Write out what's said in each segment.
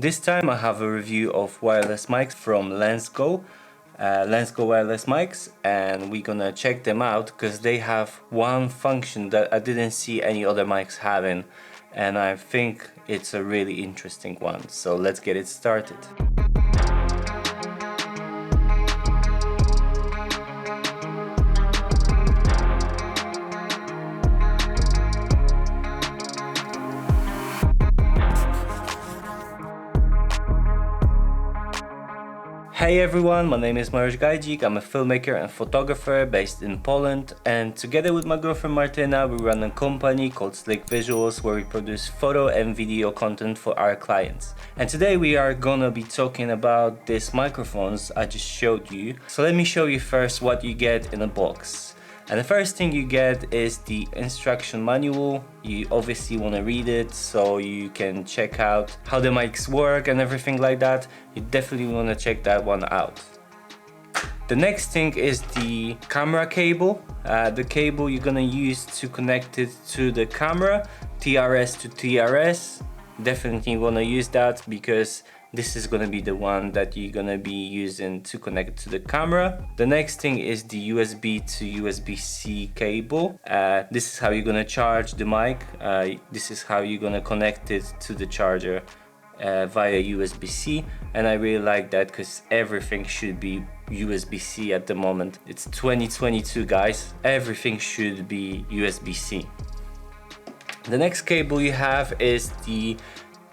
This time I have a review of wireless mics from LensGo, LensGo wireless mics, and we're gonna check them out because they have one function that I didn't see any other mics having, and I think it's a really interesting one. So let's get it started. Hey everyone, my name is Mariuszgajdzik. I'm a filmmaker and photographer based in Poland, and together with my girlfriend Martyna we run a company called Slick Visuals where we produce photo and video content for our clients. And today we are gonna be talking about these microphones I just showed you. So let me show you first what you get in a box. And the first thing you get is the instruction manual. You obviously want to read it so you can check out how the mics work and everything like that. You definitely want to check that one out. The next thing is the camera cable. The cable you're gonna use to connect it to the camera, TRS to TRS. Definitely want to use that because this is gonna be the one that you're gonna be using to connect to the camera. The next thing is the USB to USB-C cable. This is how you're gonna charge the mic. This is how you're gonna connect it to the charger via USB-C. And I really like that because everything should be USB-C at the moment. It's 2022, guys. Everything should be USB-C. The next cable you have is the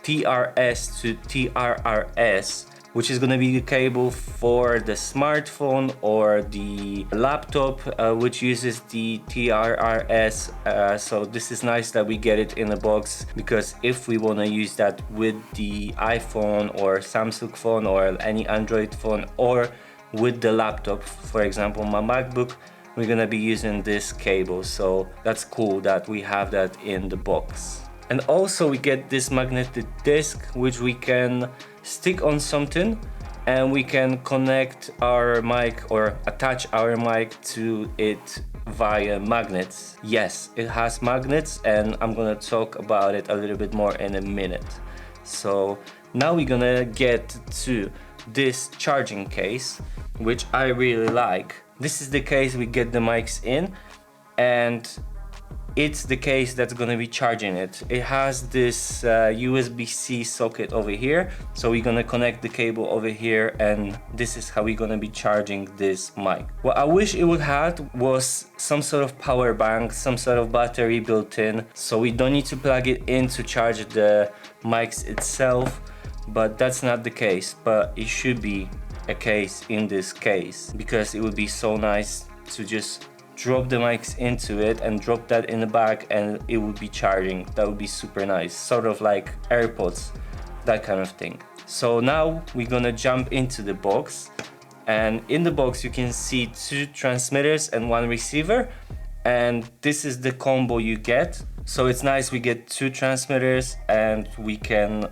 TRS to TRRS, which is going to be the cable for the smartphone or the laptop, which uses the TRRS. So this is nice that we get it in a box, because if we want to use that with the iPhone or Samsung phone or any Android phone or with the laptop, for example my MacBook, we're gonna be using this cable. So that's cool that we have that in the box. And also we get this magnetic disc which we can stick on something and we can connect our mic or attach our mic to it via magnets. Yes, it has magnets, and I'm gonna talk about it a little bit more in a minute. So now we're gonna get to this charging case, which I really like. This is the case we get the mics in, and it's the case that's gonna be charging it. It has this USB-C socket over here, so we're gonna connect the cable over here, and this is how we're gonna be charging this mic. What I wish it would have was some sort of power bank, some sort of battery built in, so we don't need to plug it in to charge the mics itself, but that's not the case. But it should be a case in this case, because it would be so nice to just drop the mics into it and drop that in the bag and it would be charging. That would be super nice, sort of like AirPods, that kind of thing. So now we're gonna jump into the box, and in the box you can see 2 transmitters and 1 receiver, and this is the combo you get. So it's nice, we get 2 transmitters and we can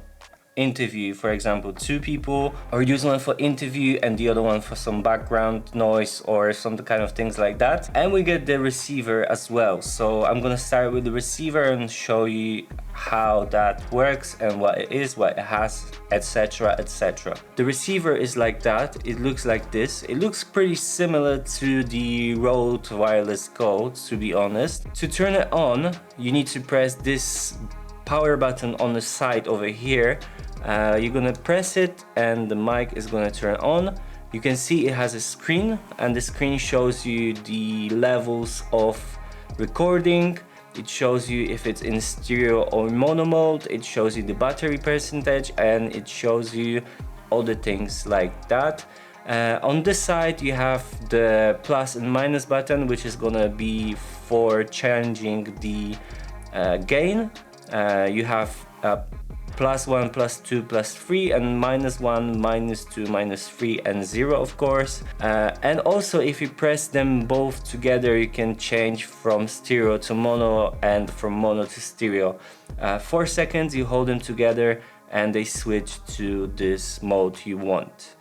interview, for example, 2 people, or use one for interview and the other one for some background noise or some kind of things like that. And we get the receiver as well. So I'm gonna start with the receiver and show you how that works and what it is, what it has, etc, etc. The receiver is like that. It looks like this. It looks pretty similar to the Rode Wireless Go, to be honest. To turn it on, you need to press this power button on the side over here. You're gonna press it and the mic is gonna turn on. You can see it has a screen, and the screen shows you the levels of recording. It shows you if it's in stereo or mono mode. It shows you the battery percentage, and it shows you all the things like that. On this side you have the plus and minus button, which is gonna be for changing the gain. You have +1, +2, +3, and -1, -2, -3, and 0, of course. And also if you press them both together, you can change from stereo to mono and from mono to stereo. 4 seconds, you hold them together and they switch to this mode you want.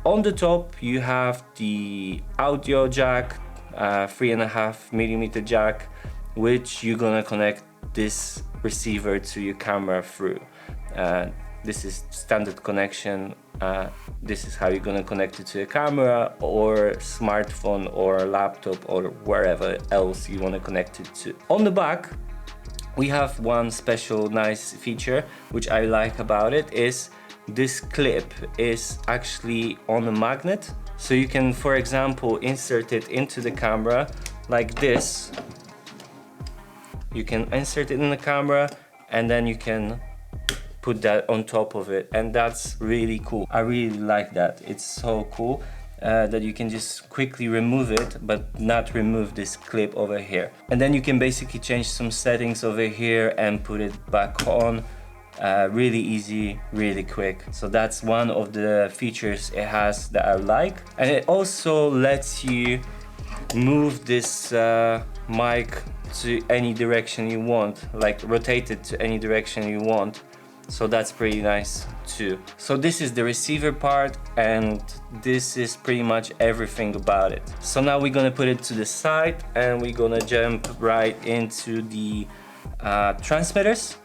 On the top you have the audio jack, 3.5mm jack, which you're gonna connect this receiver to your camera through. this is standard connection. This is how you're gonna connect it to a camera or smartphone or laptop or wherever else you wanna connect it to. On the back, we have one special nice feature which I like about it is this clip is actually on a magnet. So you can, for example, insert it into the camera like this. You can insert it in the camera and then you can put that on top of it, and that's really cool. I really like that. It's so cool that you can just quickly remove it but not remove this clip over here. And then you can basically change some settings over here and put it back on. Really easy, really quick. So that's one of the features it has that I like. And it also lets you move this mic to any direction you want, like rotate it to any direction you want. So that's pretty nice too. So this is the receiver part, and this is pretty much everything about it. So now we're gonna put it to the side and we're gonna jump right into the transmitters.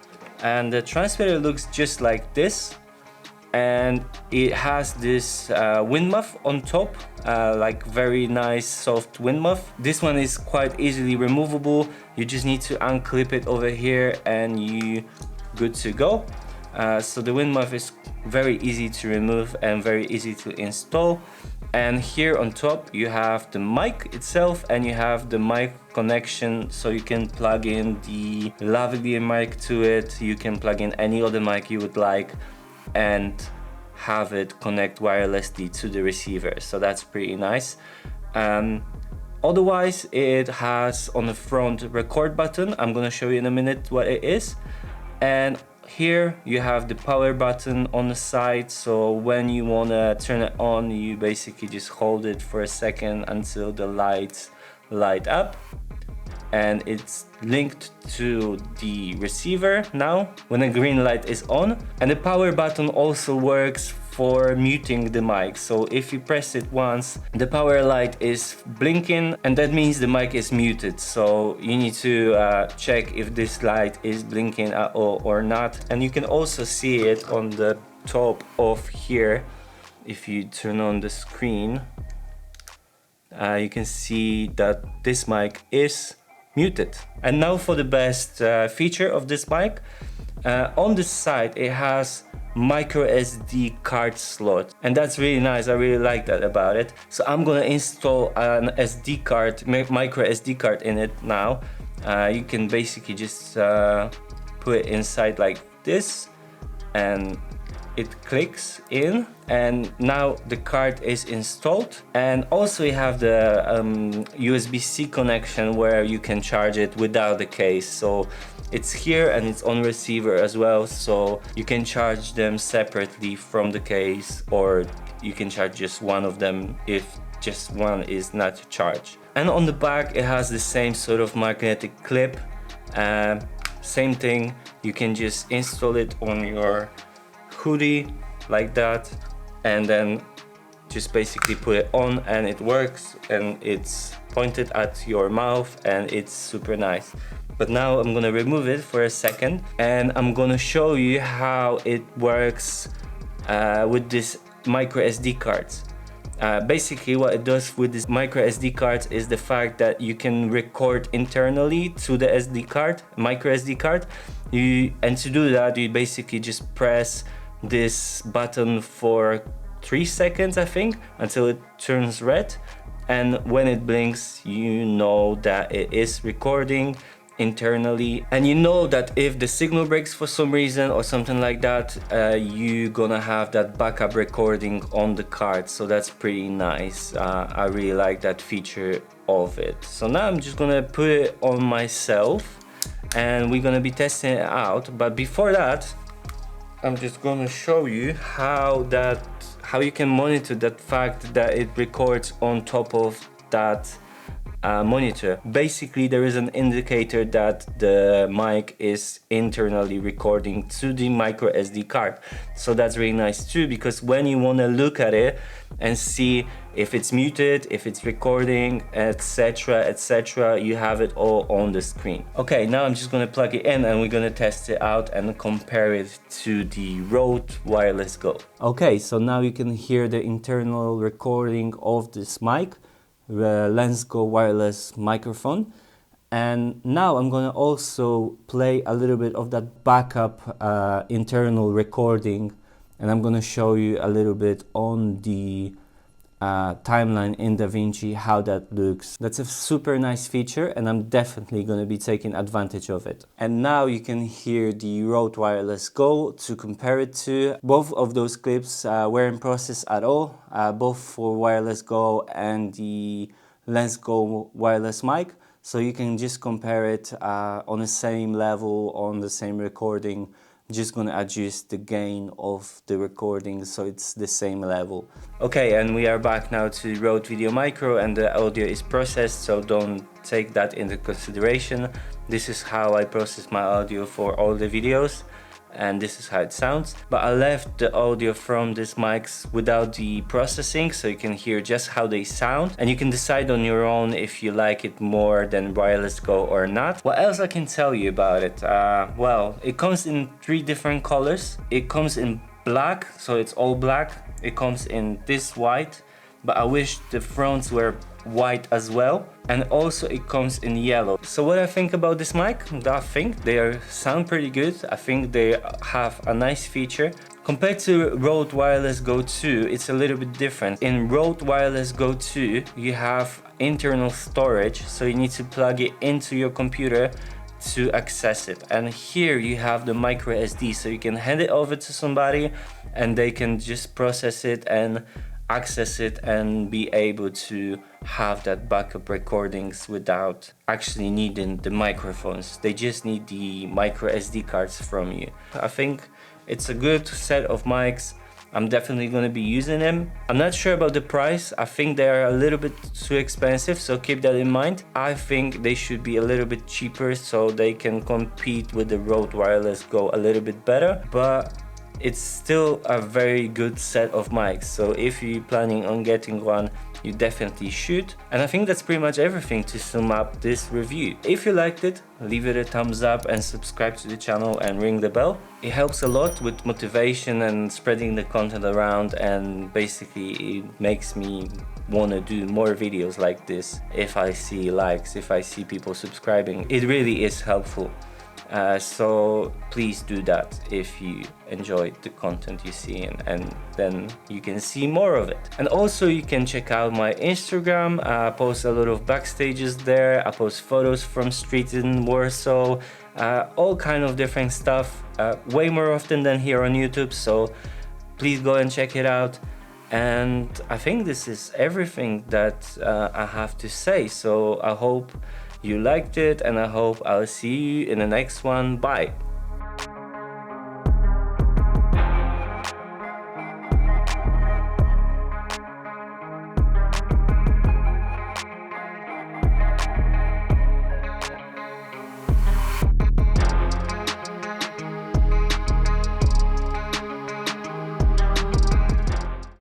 And the transmitter looks just like this, and it has this wind muff on top, like very nice soft wind muff. This one is quite easily removable. You just need to unclip it over here and you good to go. So the wind muff is very easy to remove and very easy to install. And here on top you have the mic itself and you have the mic connection, so you can plug in the lavalier mic to it. You can plug in any other mic you would like and have it connect wirelessly to the receiver. So that's pretty nice. Otherwise, it has on the front record button. I'm gonna show you in a minute what it is. And here you have the power button on the side, so when you want to turn it on, you basically just hold it for a second until the lights light up, and it's linked to the receiver now when the green light is on. And the power button also works for muting the mic. So if you press it once, the power light is blinking, and that means the mic is muted. So you need to check if this light is blinking at all or not. And you can also see it on the top of here. If you turn on the screen, you can see that this mic is muted. And now for the best feature of this mic. On the side it has micro SD card slot, and that's really nice. I really like that about it. So I'm gonna install an SD card, micro SD card in it now. You can basically just put it inside like this and it clicks in, and now the card is installed. And also you have the USB-C connection where you can charge it without the case. So it's here and it's on receiver as well, so you can charge them separately from the case, or you can charge just one of them if just one is not charged. And on the back it has the same sort of magnetic clip. Same thing, you can just install it on your hoodie like that, and then just basically put it on and it works, and it's pointed at your mouth and it's super nice. But now I'm gonna remove it for a second and I'm gonna show you how it works with this micro SD cards. Basically what it does with this micro SD cards is the fact that you can record internally to the SD card, micro SD card. And to do that you basically just press this button for 3 seconds, I think, until it turns red, and when it blinks you know that it is recording internally, and you know that if the signal breaks for some reason or something like that, you're gonna have that backup recording on the card. So that's pretty nice. I really like that feature of it. So now I'm just gonna put it on myself and we're gonna be testing it out. But before that, I'm just gonna show you how you can monitor that fact that it records on top of that monitor. Basically, there is an indicator that the mic is internally recording to the micro SD card. So that's really nice too, because when you want to look at it and see if it's muted, if it's recording, etc, etc, you have it all on the screen. Okay, now I'm just gonna plug it in and we're gonna test it out and compare it to the Rode Wireless Go. Okay, so now you can hear the internal recording of this mic, the LensGo wireless microphone. And now I'm gonna also play a little bit of that backup internal recording, and I'm gonna show you a little bit on the timeline in DaVinci how that looks. That's a super nice feature and I'm definitely going to be taking advantage of it. And now you can hear the Rode Wireless Go to compare it to. Both of those clips were in process at all, both for Wireless Go and the LensGo wireless mic. So you can just compare it on the same level, on the same recording. Just gonna adjust the gain of the recording so it's the same level. Okay, and we are back now to Rode Video Micro and the audio is processed, so don't take that into consideration. This is how I process my audio for all the videos, and this is how it sounds. But I left the audio from these mics without the processing, so you can hear just how they sound, and you can decide on your own if you like it more than Wireless Go or not. What else I can tell you about it? Well, it comes in 3 different colors. It comes in black, so it's all black. It comes in this white, but I wish the fronts were white as well, and also it comes in yellow. So what I think about this mic, I think they sound pretty good. I think they have a nice feature. Compared to Rode Wireless Go 2, it's a little bit different. In Rode Wireless Go 2, you have internal storage, so you need to plug it into your computer to access it. And here you have the micro SD, so you can hand it over to somebody and they can just process it and access it and be able to have that backup recordings without actually needing the microphones. They just need the micro SD cards from you. I think it's a good set of mics. I'm definitely going to be using them. I'm not sure about the price. I think they are a little bit too expensive, so keep that in mind. I think they should be a little bit cheaper so they can compete with the Rode Wireless Go a little bit better, but it's still a very good set of mics, so if you're planning on getting one, you definitely should. And I think that's pretty much everything to sum up this review. If you liked it, leave it a thumbs up and subscribe to the channel and ring the bell. It helps a lot with motivation and spreading the content around, and basically it makes me want to do more videos like this. If I see likes, if I see people subscribing, it really is helpful. So please do that if you enjoy the content you see, and then you can see more of it. And also you can check out my Instagram. I post a lot of backstages there. I post photos from streets in Warsaw, all kind of different stuff, way more often than here on YouTube, so please go and check it out. And I think this is everything that I have to say, so I hope you liked it and I hope I'll see you in the next one. Bye.